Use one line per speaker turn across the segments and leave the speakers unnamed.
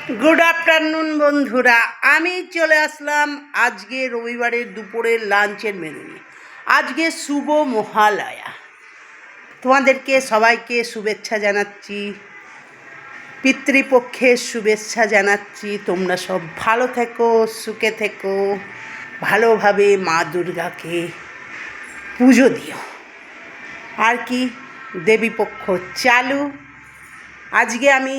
Good afternoon বন্ধুরা, আমি চলে আসলাম আজকে রবিবারের দুপুরের লাঞ্চের মেনু নিয়ে। আজকে শুভ মহালয়া, তোমাদেরকে সবাইকে শুভেচ্ছা জানাচ্ছি, পিতৃপক্ষের শুভেচ্ছা জানাচ্ছি। তোমরা সব ভালো থেকো, সুখে থেকো, ভালোভাবে মা দুর্গাকে পুজো দিও। আর কি, দেবীপক্ষ চালু। আজকে আমি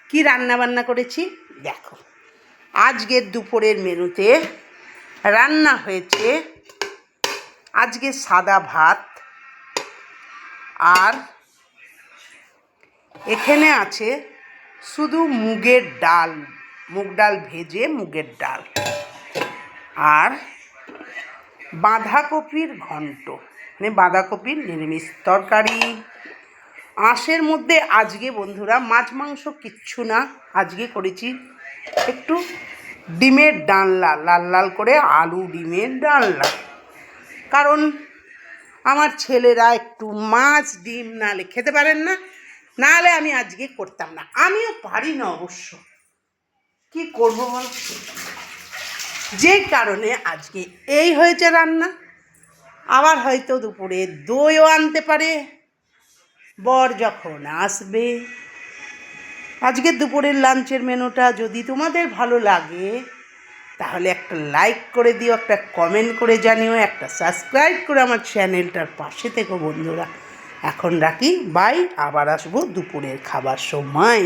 কি রান্না বান্না করেছি দেখো। আজকের দুপুরের মেনুতে রান্না হয়েছে আজকে সাদা ভাত, আর এখানে আছে শুধু মুগের ডাল, মুগ ডাল ভেজে মুগের ডাল, আর বাঁধাকপির ঘন্ট, মানে বাঁধাকপির নিরামিষ তরকারি। আঁশের মধ্যে আজকে বন্ধুরা মাছ মাংস কিচ্ছু না, আজকে করেছি একটু ডিমের ডালনা, লাল লাল করে আলু ডিমের ডালনা। কারণ আমার ছেলেরা একটু মাছ ডিম নাহলে খেতে পারেন না, নাহলে আমি আজকে করতাম না। আমিও পারি না অবশ্য, কি করব বল, যে কারণে আজকে এই হয়েছে রান্না। আবার হয়তো দুপুরে দইও আনতে পারে বর যখন আসবে। আজকে দুপুরের লাঞ্চের মেনুটা যদি তোমাদের ভালো লাগে তাহলে একটা লাইক করে দিও, একটা কমেন্ট করে জানিও, একটা সাবস্ক্রাইব করে আমার চ্যানেলটার পাশে থেকো বন্ধুরা। এখন রাখি, বাই, আবার আসবো দুপুরের খাবার সময়।